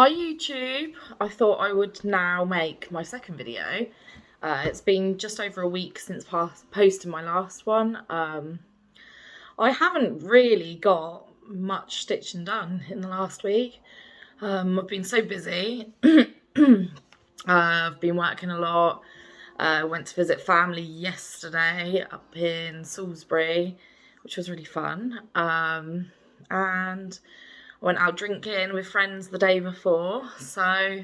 Hi YouTube, I thought I would now make my second video. It's been just over a week since posting my last one. I haven't really got much stitching done in the last week. I've been so busy. I've been working a lot. Went to visit family yesterday up in Salisbury, which was really fun. And I went out drinking with friends the day before. So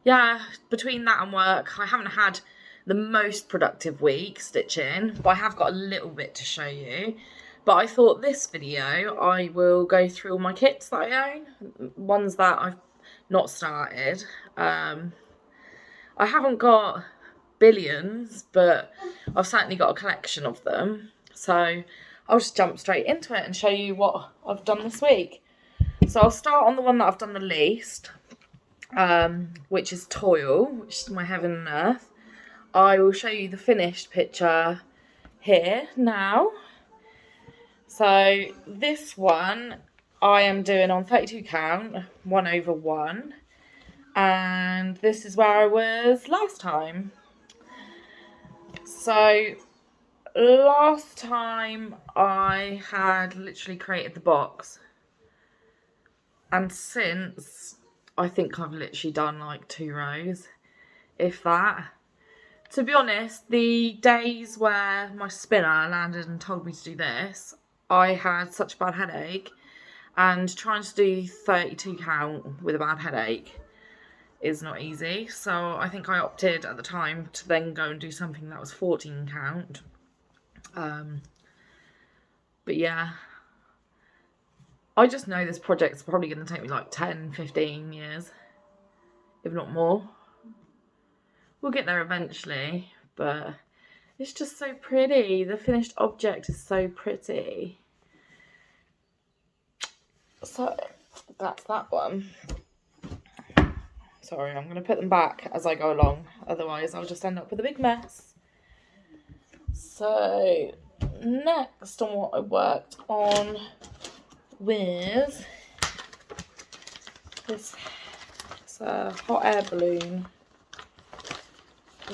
yeah, between that and work, I haven't had the most productive week stitching, but I have got a little bit to show you. But I thought this video, I will go through all my kits that I own, ones that I've not started. I haven't got billions, but I've certainly got a collection of them. So I'll just jump straight into it and show you what I've done this week. So I'll start on the one that I've done the least, which is Toil, which is my Heaven and Earth. I will show you the finished picture here now. So this one I am doing on 32 count, 1/1, and this is where I was last time. So last time I had literally created the box, and since I think I've literally done like 2 rows, if that. To be honest, the days where my spinner landed and told me to do this, I had such a bad headache, and trying to do 32 count with a bad headache is not easy. So I think I opted at the time to then go and do something that was 14 count. But yeah, I just know this project's probably going to take me like 10, 15 years, if not more. We'll get there eventually, but it's just so pretty. The finished object is so pretty. So that's that one. Sorry, I'm going to put them back as I go along, otherwise I'll just end up with a big mess. So next on what I worked on with this, it's a hot air balloon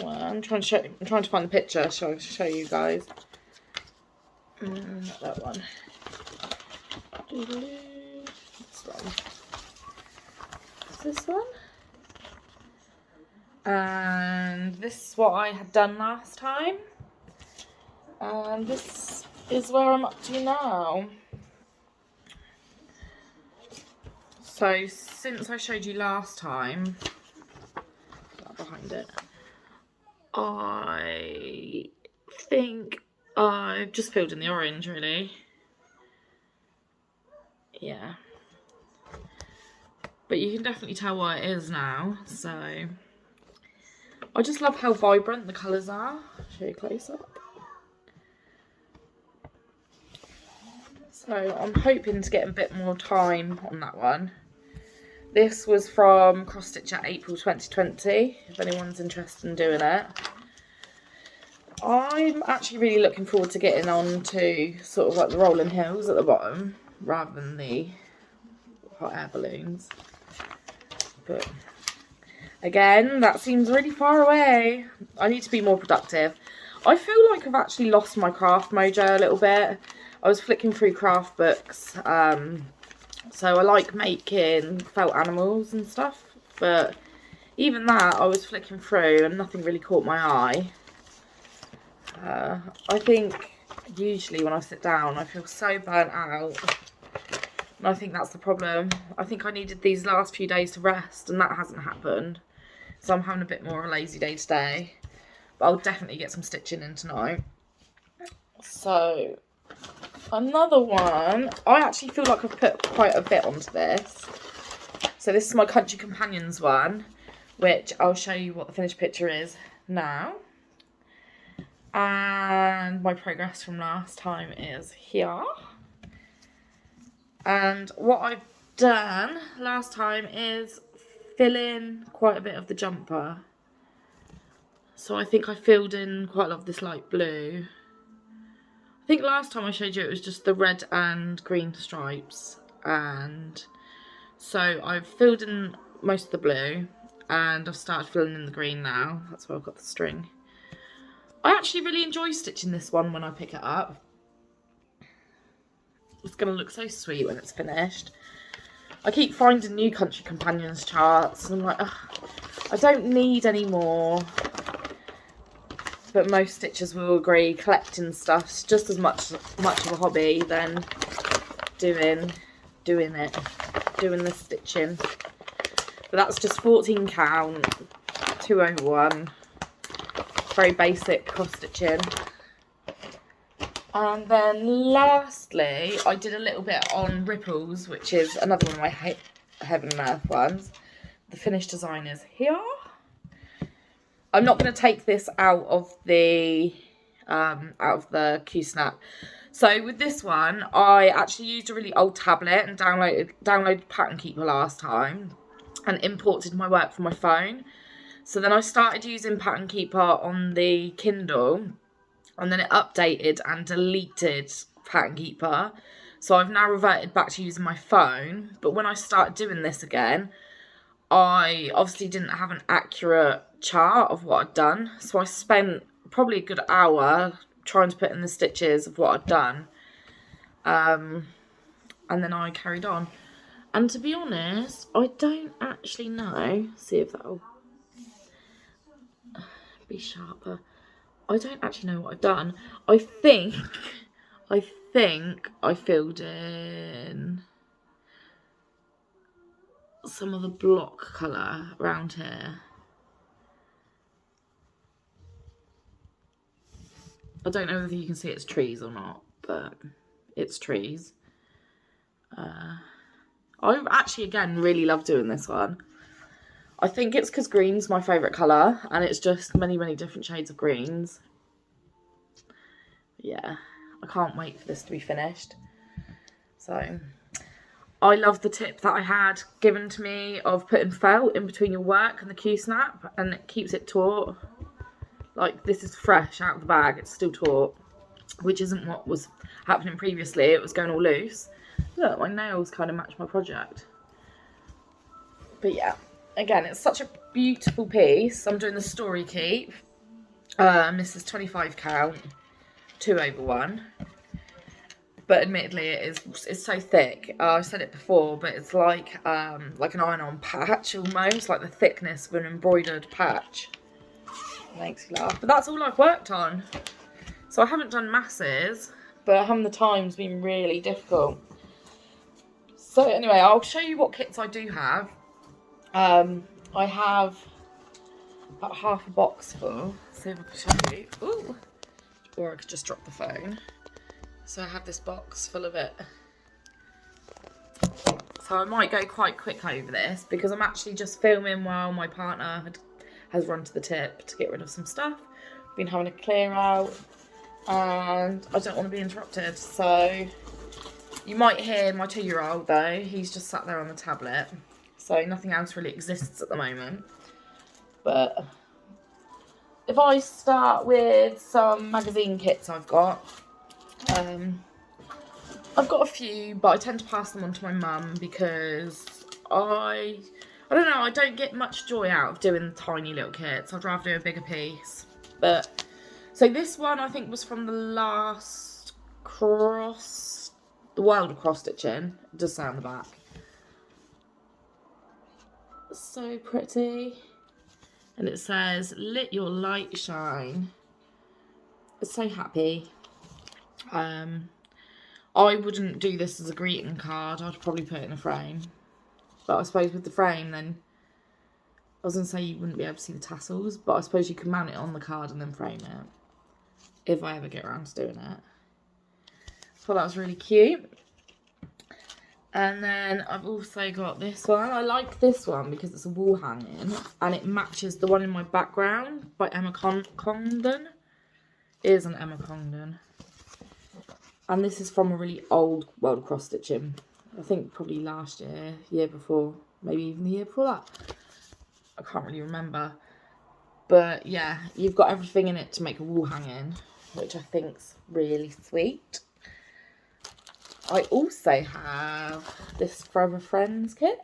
one. I'm trying to find the picture so I can show you guys. Not that one. This one. This one. And this is what I had done last time. And this is where I'm up to now. So since I showed you last time, behind it, I think I've just filled in the orange, really. Yeah. But you can definitely tell what it is now. So I just love how vibrant the colours are. I'll show you close up. So I'm hoping to get a bit more time on that one. This was from Cross Stitch at April 2020, if anyone's interested in doing it. I'm actually really looking forward to getting on to sort of like the rolling hills at the bottom, rather than the hot air balloons. But again, that seems really far away. I need to be more productive. I feel like I've actually lost my craft mojo a little bit. I was flicking through craft books, so I like making felt animals and stuff, but even that I was flicking through and nothing really caught my eye. I think usually when I sit down I feel so burnt out, and I think that's the problem. I think I needed these last few days to rest, and that hasn't happened, so I'm having a bit more of a lazy day today, but I'll definitely get some stitching in tonight. So another one, I actually feel like I've put quite a bit onto this. So this is my Country Companions one, which I'll show you what the finished picture is now. And my progress from last time is here. And what I've done last time is fill in quite a bit of the jumper. So I think I filled in quite a lot of this light blue. I think last time I showed you it was just the red and green stripes, and so I've filled in most of the blue, and I've started filling in the green now. That's where I've got the string. I actually really enjoy stitching this one when I pick it up. It's going to look so sweet when it's finished. I keep finding new Country Companions charts, and I'm like, I don't need any more. But most stitchers will agree, collecting stuff's just as much of a hobby than doing the stitching. But that's just 14 count, 201, very basic cross stitching. And then lastly, I did a little bit on ripples, which is another one of my Heaven and Earth ones. The finished design is here. I'm not going to take this out of the Q-Snap. So with this one, I actually used a really old tablet and downloaded Pattern Keeper last time and imported my work from my phone. So then I started using Pattern Keeper on the Kindle, and then it updated and deleted Pattern Keeper. So I've now reverted back to using my phone. But when I started doing this again, I obviously didn't have an accurate chart of what I'd done. So I spent probably a good hour trying to put in the stitches of what I'd done. And then I carried on. And to be honest, I don't actually know. See if that'll be sharper. I don't actually know what I've done. I think I filled in some of the block colour around here. I don't know whether you can see it's trees or not, but it's trees. I actually, again, really love doing this one. I think it's because green's my favourite colour, and it's just many, many different shades of greens. Yeah, I can't wait for this to be finished. So, I love the tip that I had given to me of putting felt in between your work and the Q-Snap, and it keeps it taut. Like, this is fresh out of the bag, it's still taut, which isn't what was happening previously. It was going all loose. Look, my nails kind of match my project. But yeah, again, it's such a beautiful piece. I'm doing the Story Keep. This is 25 count, 2/1. But admittedly, it's so thick. I said it before, but it's like an iron-on patch almost, like the thickness of an embroidered patch. Makes you laugh. But that's all I've worked on. So I haven't done masses, but having the time's been really difficult. So anyway, I'll show you what kits I do have. I have about half a box full. See if I can show you. Ooh. Or I could just drop the phone. So I have this box full of it. So I might go quite quick over this because I'm actually just filming while my partner has run to the tip to get rid of some stuff. Been having a clear out and I don't want to be interrupted. So you might hear my 2-year-old though. He's just sat there on the tablet. So nothing else really exists at the moment. But if I start with some magazine kits I've got. I've got a few, but I tend to pass them on to my mum because I don't know, I don't get much joy out of doing tiny little kits. I'd rather do a bigger piece. But so this one I think was from the last the World of Cross Stitching. It does say on the back. So pretty. And it says, "Let your light shine." It's so happy. I wouldn't do this as a greeting card. I'd probably put it in a frame. But I suppose with the frame then, I was going to say you wouldn't be able to see the tassels, but I suppose you could mount it on the card and then frame it. If I ever get around to doing it. I thought that was really cute. And then I've also got this one. I like this one because it's a wall hanging and it matches the one in my background by Emma Congdon. It is an Emma Congdon. And this is from a really old World of Cross Stitching. I think probably last year, year before, maybe even the year before that. I can't really remember. But yeah, you've got everything in it to make a wall hanging, which I think's really sweet. I also have this Forever Friends kit.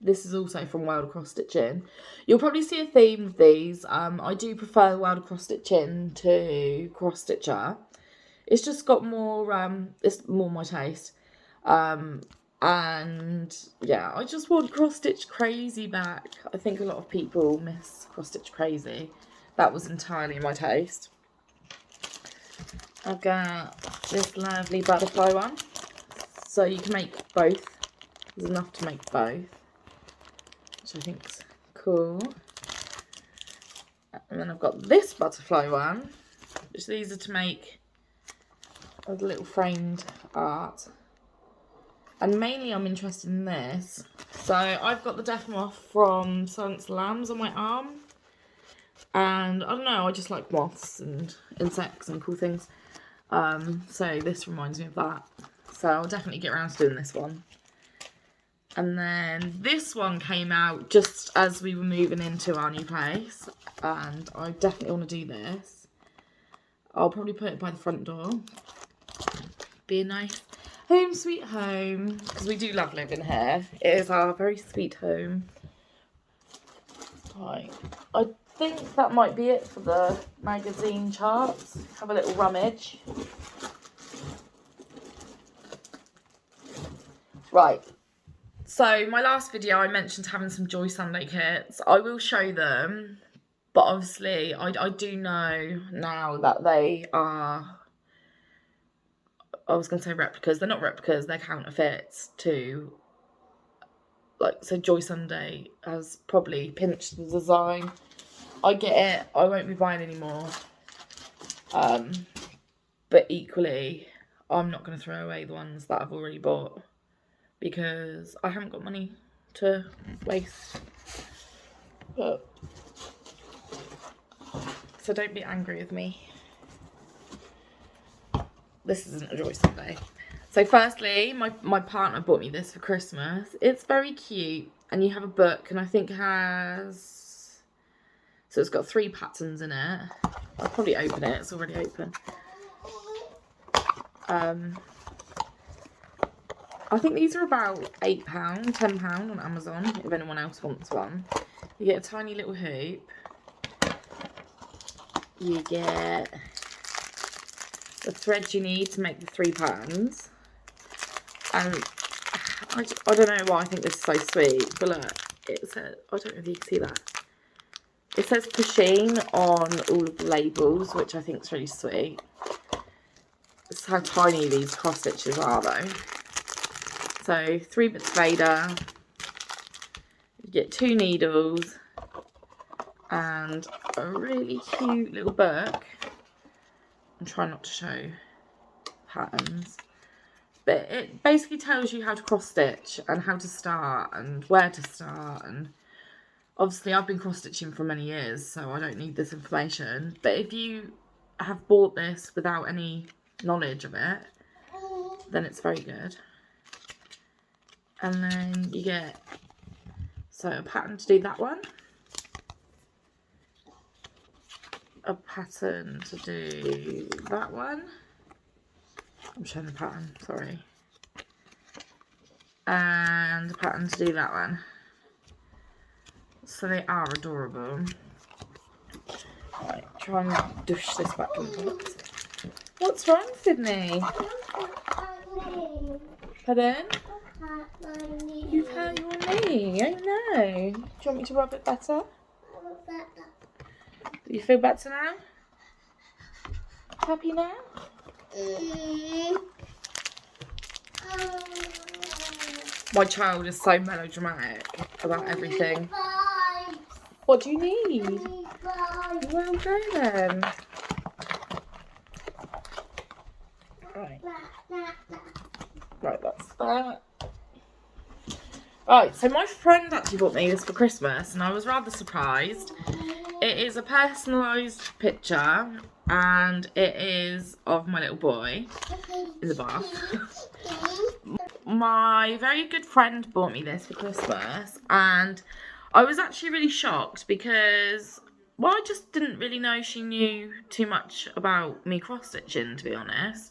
This is also from Wild Cross Stitching. You'll probably see a theme with these. I do prefer Wild Cross Stitching to Cross Stitcher. It's just got more, it's more my taste. And yeah, I just want Cross Stitch Crazy back. I think a lot of people miss Cross Stitch Crazy. That was entirely my taste. I've got this lovely butterfly one. So you can make both. There's enough to make both, which I think's cool. And then I've got this butterfly one, which these are to make as little framed art. And mainly I'm interested in this. So I've got the death moth from Silence of the Lambs on my arm. And I don't know, I just like moths and insects and cool things. So this reminds me of that. So I'll definitely get around to doing this one. And then this one came out just as we were moving into our new place. And I definitely want to do this. I'll probably put it by the front door. Be a nice home sweet home. Because we do love living here. It is our very sweet home. Right. I think that might be it for the magazine charts. Have a little rummage. Right. So my last video I mentioned having some Joy Sundae kits. I will show them, but obviously I do know now that they are, I was going to say replicas. They're not replicas, they're counterfeits to, like, so Joy Sundae has probably pinched the design. I get it, I won't be buying any more. But equally, I'm not going to throw away the ones that I've already bought, because I haven't got money to waste. But, so don't be angry with me. This isn't a Joy Sundae. So firstly, my partner bought me this for Christmas. It's very cute. And you have a book, and I think it has... So it's got 3 patterns in it. I'll probably open it. It's already open. I think these are about £8, £10 on Amazon, if anyone else wants one. You get a tiny little hoop. You get the thread you need to make the 3 patterns. And I don't know why I think this is so sweet, but look, it says, I don't know if you can see that. It says Pusheen on all of the labels, which I think is really sweet. This is how tiny these cross stitches are though. So 3 bits of Vader, you get 2 needles, and a really cute little book. I'm trying not to show patterns, but it basically tells you how to cross stitch and how to start and where to start. And obviously I've been cross stitching for many years, so I don't need this information. But if you have bought this without any knowledge of it, then it's very good. And then you get, so a pattern to do that one, a pattern to do that one. I'm showing the pattern, sorry. And a pattern to do that one. So they are adorable. Right, try and dush this back in the box. What's wrong, Sydney? Pardon? You've hurt your knee. Oh no. Do you want me to rub it better? Do you feel better now? Happy now? My child is so melodramatic about everything. What do you need? Well, go then. Right. Right, that's that. Right, so my friend actually bought me this for Christmas, and I was rather surprised. It is a personalised picture, and it is of my little boy in the bath. My very good friend bought me this for Christmas, and I was actually really shocked because, well, I just didn't really know she knew too much about me cross-stitching, to be honest.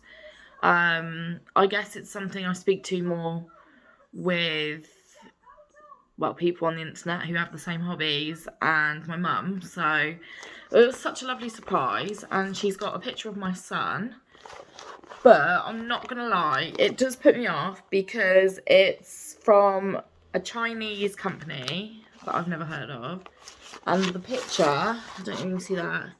I guess it's something I speak to more with well, people on the internet who have the same hobbies, and my mum. So it was such a lovely surprise, and she's got a picture of my son. But I'm not gonna lie, it does put me off because it's from a Chinese company that I've never heard of, and the picture, I don't know if you can see that,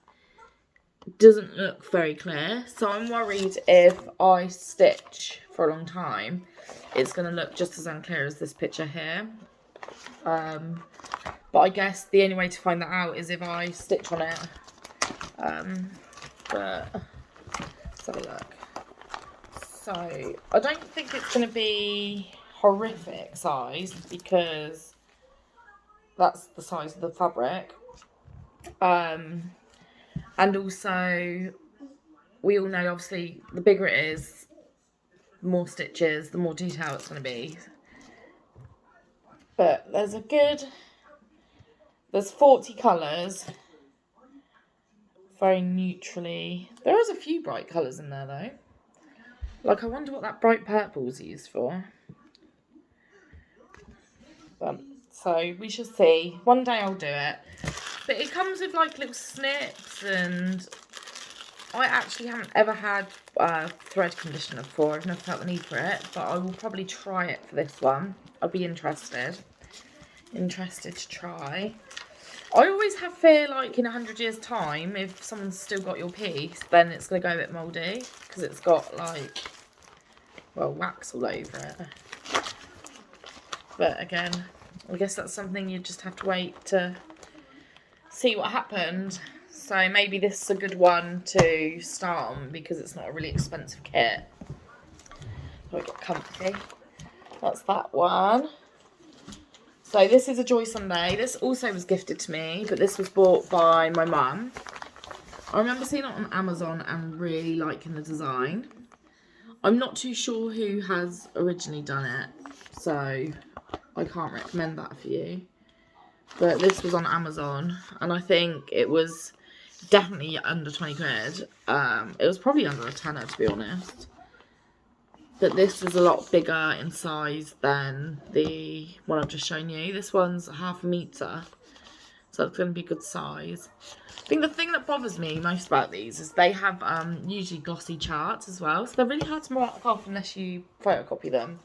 doesn't look very clear. So I'm worried if I stitch for a long time, it's gonna look just as unclear as this picture here. But I guess the only way to find that out is if I stitch on it. But let's have a look. So I don't think it's going to be horrific size because that's the size of the fabric. And also we all know, obviously, the bigger it is, the more stitches, the more detail it's going to be. But there's 40 colours. Very neutrally. There is a few bright colours in there though. Like, I wonder what that bright purple is used for. So we shall see. One day I'll do it. But it comes with like little snips, and I actually haven't ever had thread conditioner before. I've never felt the need for it, but I will probably try it for this one. I'd be interested to try. I always have fear, like, in 100 years' time, if someone's still got your piece, then it's going to go a bit mouldy, because it's got, like, well, wax all over it. But, again, I guess that's something you just have to wait to see what happened. So maybe this is a good one to start on, because it's not a really expensive kit. So I get comfy. That's that one. So this is a Joy Sundae. This also was gifted to me, but this was bought by my mum. I remember seeing it on Amazon and really liking the design. I'm not too sure who has originally done it, so I can't recommend that for you. But this was on Amazon, and I think it was definitely under 20 quid. It was probably under a tenner, to be honest. But this is a lot bigger in size than the one I've just shown you. This one's 1/2 metre, so it's going to be good size. I think the thing that bothers me most about these is they have usually glossy charts as well. So they're really hard to mark off unless you photocopy them,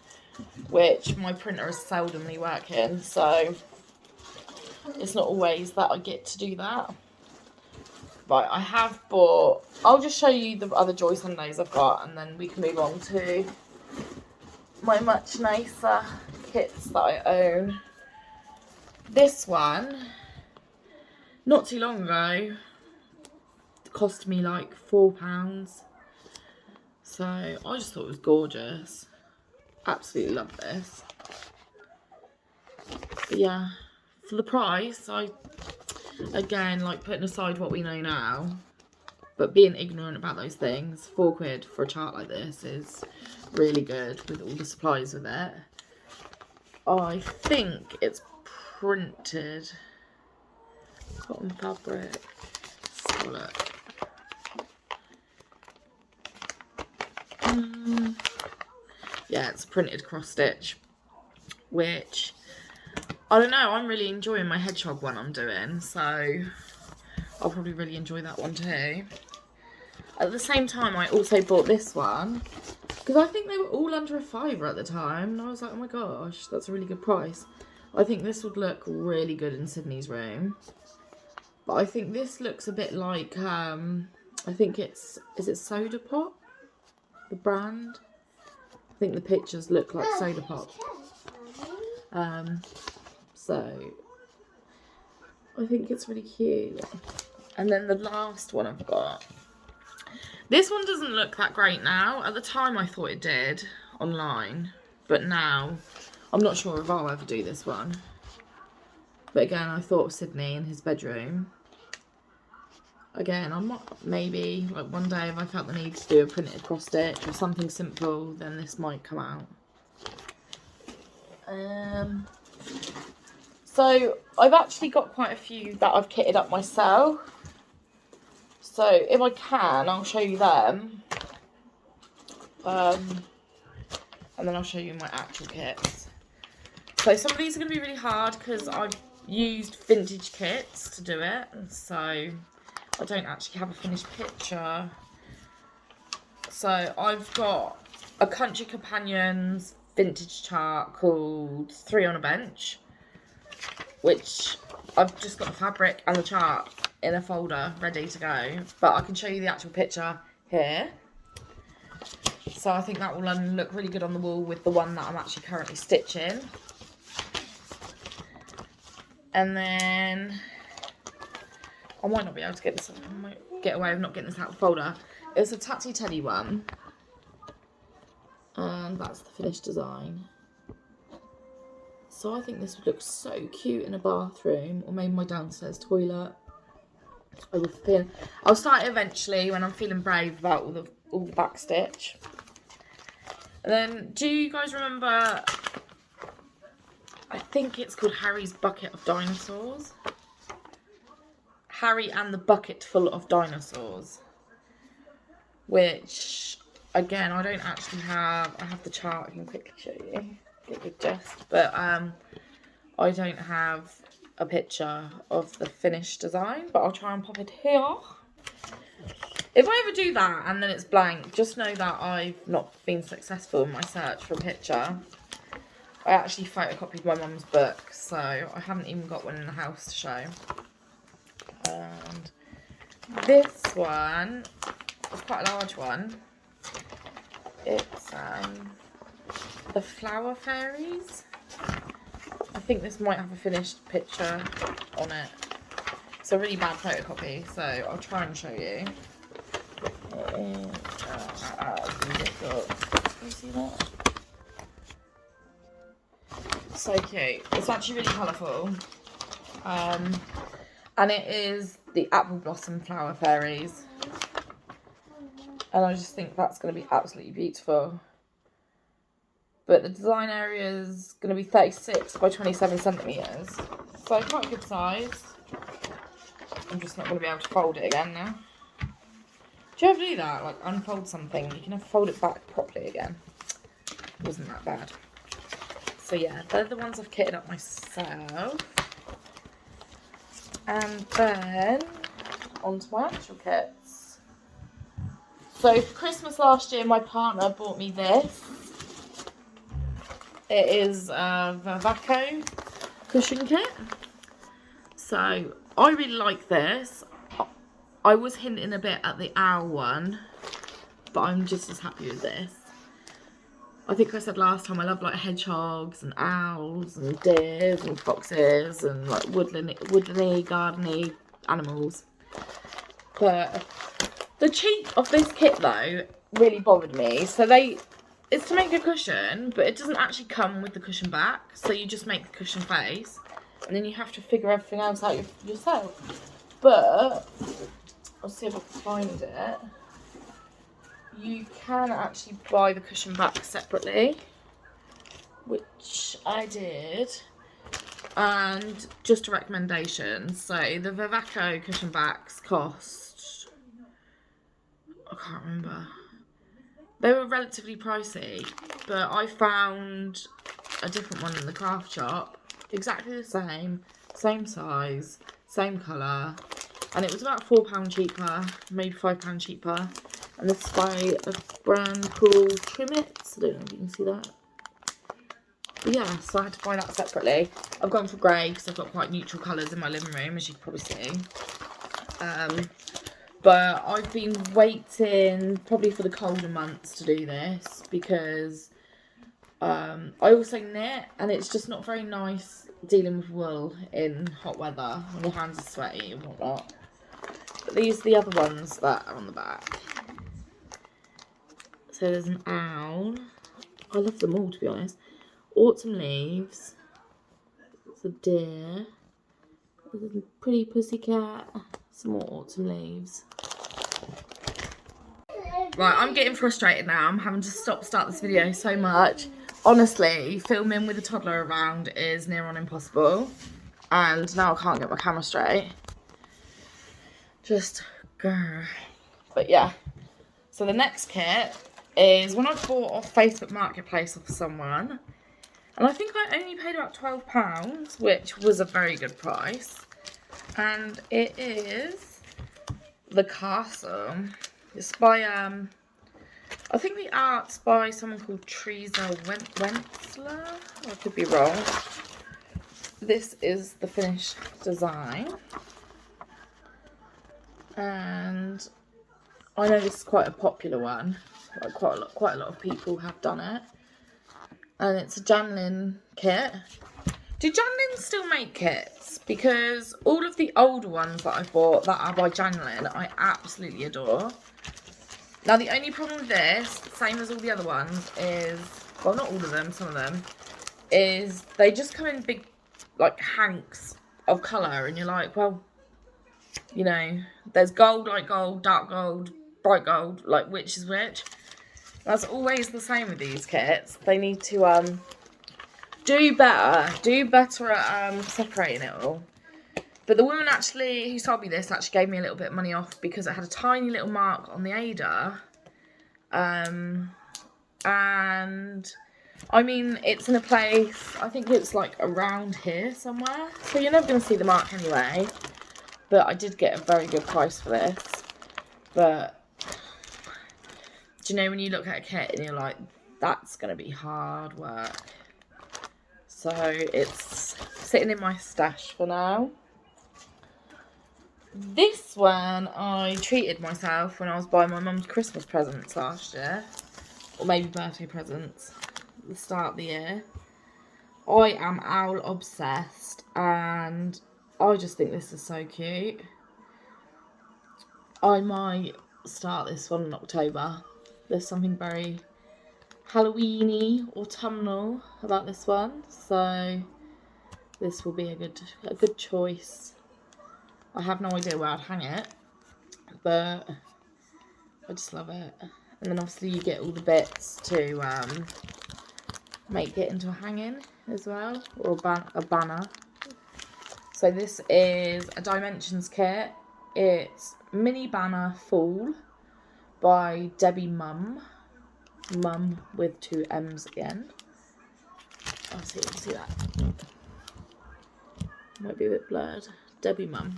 which my printer is seldomly working. So it's not always that I get to do that. Right, I have bought... I'll just show you the other Joy Sundays I've got, and then we can move on to my much nicer kits that I own. This one, not too long ago, cost me like £4. So I just thought it was gorgeous. Absolutely love this. But yeah, for the price, again, like, putting aside what we know now, but being ignorant about those things, £4 for a chart like this is really good with all the supplies with it. I think it's printed cotton fabric. Let's have a look. Yeah, it's printed cross stitch, which... I don't know, I'm really enjoying my hedgehog one I'm doing, so I'll probably really enjoy that one too. At the same time, I also bought this one, because I think they were all under a £5 at the time, and I was like, oh my gosh, that's a really good price. I think this would look really good in Sydney's room. But I think this looks a bit like, I think is it Soda Pop? The brand? I think the pictures look like Soda Pop. So, I think it's really cute. And then the last one I've got. This one doesn't look that great now. At the time I thought it did online. But now, I'm not sure if I'll ever do this one. But again, I thought of Sydney in his bedroom. Again, I'm not, maybe, like, one day if I felt the need to do a printed cross stitch or something simple, then this might come out. So I've actually got quite a few that I've kitted up myself. So if I can, I'll show you them. And then I'll show you my actual kits. So some of these are going to be really hard because I've used vintage kits to do it. So I don't actually have a finished picture. So I've got a Country Companions vintage chart called 3 on a Bench, which I've just got the fabric and the chart in a folder ready to go. But I can show you the actual picture here. So I think that will look really good on the wall with the one that I'm actually currently stitching. And then I might not be able to get this. I might get away with not getting this out of the folder. It's a Tatty Teddy one. And that's the finished design. So I think this would look so cute in a bathroom or maybe my downstairs toilet. I'll start it eventually when I'm feeling brave about all the back stitch. And then, do you guys remember? I think it's called Harry's Bucket of Dinosaurs. Harry and the Bucket Full of Dinosaurs. Which, again, I don't actually have. I have the chart. I can quickly show you. Get a good gist. But I don't have a picture of the finished design. But I'll try and pop it here. If I ever do that and then it's blank, just know that I've not been successful in my search for a picture. I actually photocopied my mum's book, so I haven't even got one in the house to show. And this one is quite a large one. It's the Flower Fairies. I think this might have a finished picture on it. It's a really bad photocopy, so I'll try and show you. It is, can you see that? So cute. It's actually really colourful. And it is the Apple Blossom Flower Fairies. And I just think that's going to be absolutely beautiful. But the design area is going to be 36 by 27 centimetres. So quite a good size. I'm just not going to be able to fold it again now. Do you ever do that? Like unfold something, you can never fold it back properly again. It wasn't that bad. So yeah, they're the ones I've kitted up myself. And then onto my actual kits. So for Christmas last year, my partner bought me this. It is a Voucher cushion kit. So I really like this. I was hinting a bit at the owl one, but I'm just as happy with this. I think I said last time I love like hedgehogs and owls and deers and foxes and like woodlandy, gardeny animals. But the cheek of this kit though really bothered me. So it's to make a cushion, but it doesn't actually come with the cushion back. So you just make the cushion face, and then you have to figure everything else out yourself. But I'll see if I can find it. You can actually buy the cushion back separately, which I did. And just a recommendation. So the Vivacco cushion backs cost, I can't remember. They were relatively pricey, but I found a different one in the craft shop. Exactly the same size, same colour. And it was about £4 cheaper, maybe £5 cheaper. And this is by a brand called Trimmits. I don't know if you can see that. But yeah, so I had to buy that separately. I've gone for grey because I've got quite neutral colours in my living room, as you can probably see. But I've been waiting probably for the colder months to do this because I also knit, and it's just not very nice dealing with wool in hot weather when your hands are sweaty and whatnot. But these are the other ones that are on the back. So there's an owl. I love them all, to be honest. Autumn leaves. It's a deer. There's a pretty pussycat. Some more autumn leaves. Right, I'm getting frustrated now. I'm having to start this video so much. Honestly, filming with a toddler around is near on impossible. And now I can't get my camera straight. Just grr. But yeah. So the next kit is one I bought off Facebook Marketplace off someone. And I think I only paid about £12, which was a very good price. And it is The Castle. It's by, I think the art's by someone called Teresa Wentzler. I could be wrong. This is the finished design. And I know this is quite a popular one. Like quite a lot of people have done it. And it's a Janlin kit. Do Janlin still make kits? Because all of the older ones that I bought that are by Janlin, I absolutely adore. Now, the only problem with this, same as all the other ones, is, well, not all of them, some of them, is they just come in big, like, hanks of colour. And you're like, well, you know, there's gold, light gold, dark gold, bright gold, like, which is which. That's always the same with these kits. They need to do better at separating it all. But the woman who sold me this actually gave me a little bit of money off because it had a tiny little mark on the Ada. And I mean, it's in a place, I think it's like around here somewhere. So you're never going to see the mark anyway. But I did get a very good price for this. But do you know when you look at a kit and you're like, that's going to be hard work. So it's sitting in my stash for now. This one I treated myself when I was buying my mum's Christmas presents last year. Or maybe birthday presents at the start of the year. I am owl obsessed and I just think this is so cute. I might start this one in October. There's something very Halloweeny, autumnal about this one. So this will be a good choice. I have no idea where I'd hang it, but I just love it. And then obviously you get all the bits to make it into a hanging as well, or a banner. So this is a Dimensions kit. It's Mini Banner Full by Debbie Mum. Mum with 2 M's at the end. I'll see if you can see that. Might be a bit blurred. Debbie Mum.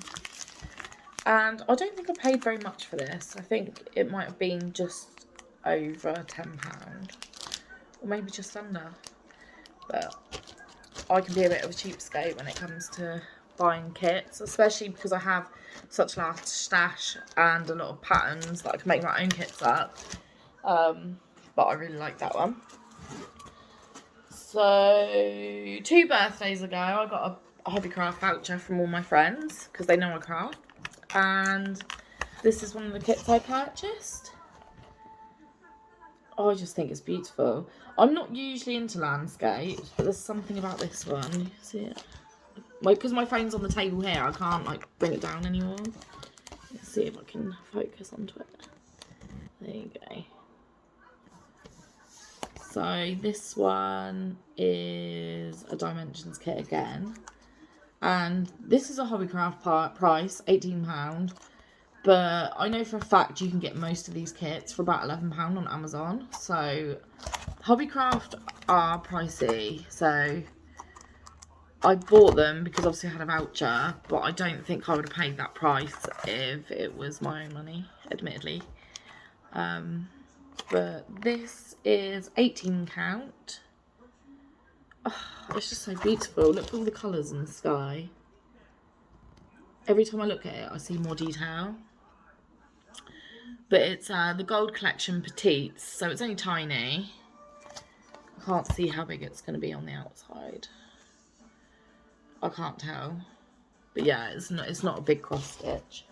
And I don't think I paid very much for this. I think it might have been just over £10. Or maybe just under. But I can be a bit of a cheapskate when it comes to buying kits. Especially because I have such a large stash and a lot of patterns that I can make my own kits up. But I really like that one. So 2 birthdays ago I got a Hobbycraft voucher from all my friends because they know I craft, and this is one of the kits I purchased. I just think it's beautiful. I'm not usually into landscapes, but there's something about this one. You see it? Because my phone's on the table here, I can't like bring it down anymore. Let's see if I can focus onto it. There you go. So this one is a Dimensions kit again. And this is a Hobbycraft price, £18. But I know for a fact you can get most of these kits for about £11 on Amazon. So Hobbycraft are pricey. So I bought them because obviously I had a voucher. But I don't think I would have paid that price if it was my own money, admittedly. But this is 18 count. Oh, it's just so beautiful. Look at all the colours in the sky. Every time I look at it, I see more detail. But it's the Gold Collection Petites, so it's only tiny. I can't see how big it's going to be on the outside. I can't tell. But yeah, it's not a big cross stitch.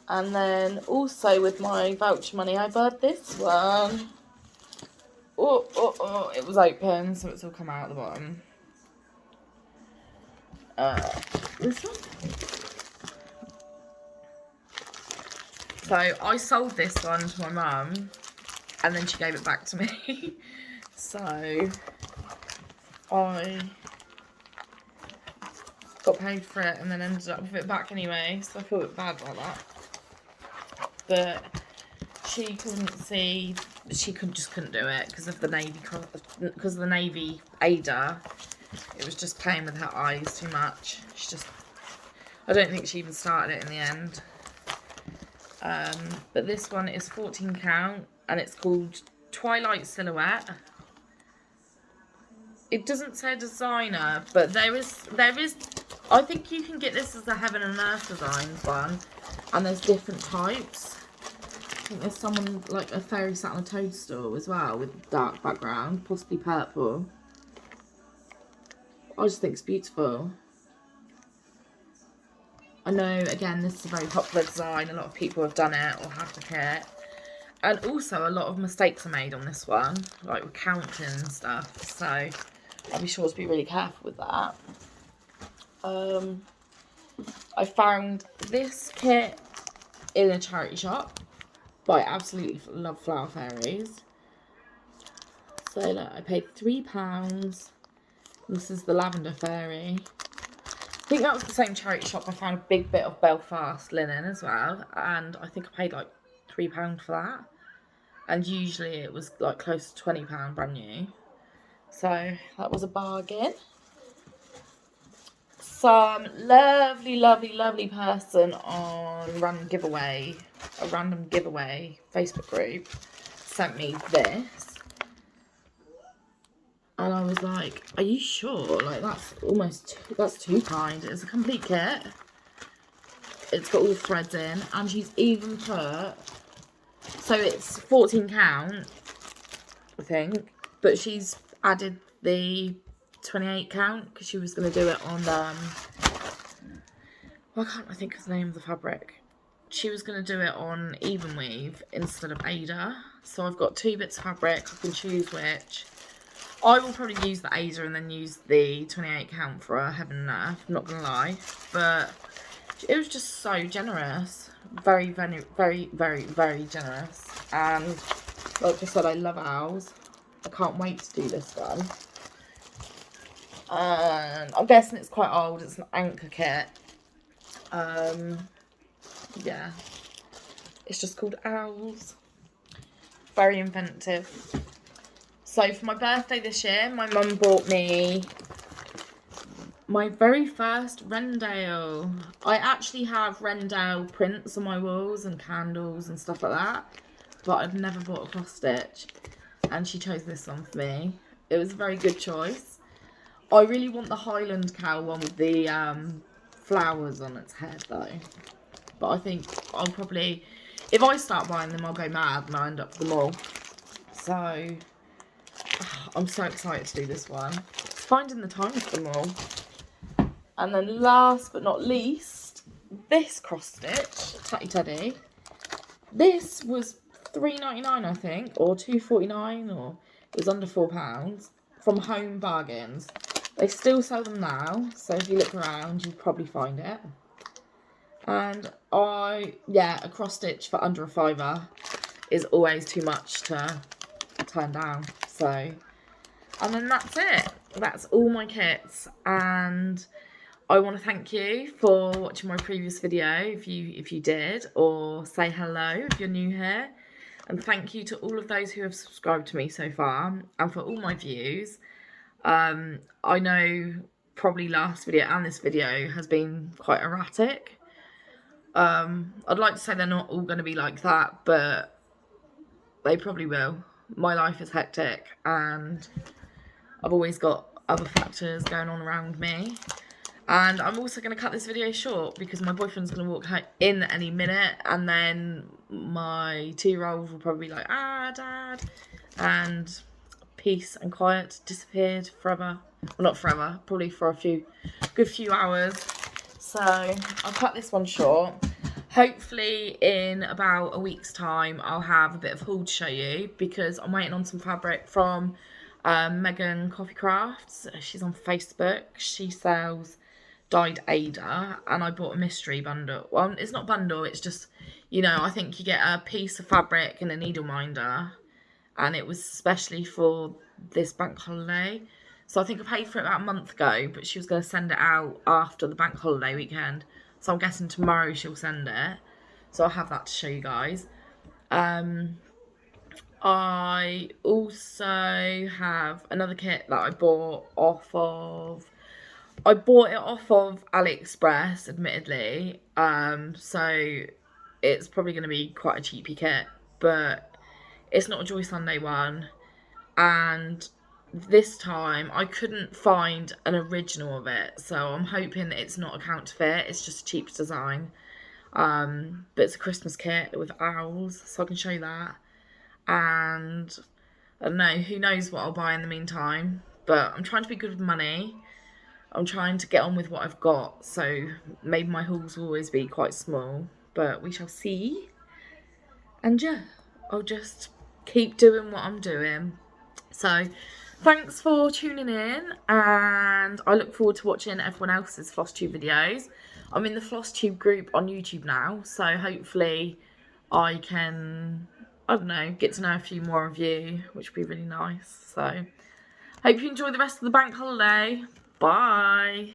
And then also with my voucher money, I bought this one. Oh, it was open, so it's all come out at the bottom. This one. So I sold this one to my mum, and then she gave it back to me. So I got paid for it and then ended up with it back anyway, so I feel a bit bad about that. But she couldn't see she couldn't do it because of the navy Ada. It was just playing with her eyes too much. I don't think she even started it in the end. But this one is 14 count and it's called Twilight Silhouette. It doesn't say designer, but there is. I think you can get this as a Heaven and Earth Designs one, and there's different types. I think there's someone like a fairy sat on a toadstool as well with dark background, possibly purple. I just think it's beautiful. I know, again, this is a very popular design. A lot of people have done it or have the kit. And also a lot of mistakes are made on this one, like with counting and stuff. So I'll be sure to be really careful with that. I found this kit in a charity shop, but I absolutely love Flower Fairies. So look, I paid £3. This is the Lavender Fairy. I think that was the same charity shop. I found a big bit of Belfast linen as well, and I think I paid like £3 for that. And usually it was like close to £20 brand new. So that was a bargain. Some lovely person on a random giveaway Facebook group sent me this. And I was like, are you sure? Like, that's too kind. It's a complete kit. It's got all the threads in. And she's even put, so it's 14 count, I think. But she's added the 28 count because she was going to do it on, why can't I think of the name of the fabric? She was going to do it on even weave instead of Ada. So I've got 2 bits of fabric. I can choose which. I will probably use the Ada and then use the 28 count for a Heaven and Earth, I'm not going to lie. But it was just so generous. Very generous. And like I said, I love owls. I can't wait to do this one. And I'm guessing it's quite old. It's an anchor kit. Yeah. It's just called Owls. Very inventive. So for my birthday this year, my mum bought me my very first Rendale. I actually have Rendale prints on my walls and candles and stuff like that, but I've never bought a cross stitch, and she chose this one for me. It was a very good choice. I really want the Highland cow one with the flowers on its head though, but I think I'll probably, if I start buying them, I'll go mad and I'll end up with them all. So I'm so excited to do this one. It's finding the time for them all. And then last but not least, this cross stitch, Tatty Teddy. This was £3.99 I think, or £2.49, or it was under £4 from Home Bargains. They still sell them now, so if you look around, you'll probably find it. And a cross stitch for under £5 is always too much to turn down. So, and then that's it. That's all my kits, and I want to thank you for watching my previous video if you did, or say hello if you're new here, and thank you to all of those who have subscribed to me so far and for all my views. I know probably last video and this video has been quite erratic. I'd like to say they're not all going to be like that, but they probably will. My life is hectic and I've always got other factors going on around me. And I'm also going to cut this video short because my boyfriend's going to walk in any minute, and then my 2-year-old will probably be like, Dad. And peace and quiet disappeared forever. Well, not forever, probably for a good few hours. So I'll cut this one short. Hopefully in about a week's time I'll have a bit of haul to show you, because I'm waiting on some fabric from Megan Coffee Crafts. She's on Facebook. She sells dyed Ada, and I bought a mystery bundle. Well, it's not a bundle, it's just, you know, I think you get a piece of fabric and a needle minder, and it was especially for this bank holiday. So I think I paid for it about a month ago, but she was going to send it out after the bank holiday weekend. So I'm guessing tomorrow she'll send it. So I'll have that to show you guys. I I also have another kit that I bought it off of AliExpress, admittedly. So it's probably going to be quite a cheapy kit, but it's not a Joy Sunday one. And this time I couldn't find an original of it, so I'm hoping it's not a counterfeit, it's just a cheap design. But it's a Christmas kit with owls, so I can show you that. And I don't know, who knows what I'll buy in the meantime, but I'm trying to be good with money. I'm trying to get on with what I've got, so maybe my hauls will always be quite small, but we shall see. And yeah, I'll just keep doing what I'm doing. So thanks for tuning in, and I look forward to watching everyone else's Flosstube videos. I'm in the Flosstube group on YouTube now, so hopefully I can, I don't know, get to know a few more of you, which would be really nice. So hope you enjoy the rest of the bank holiday. Bye.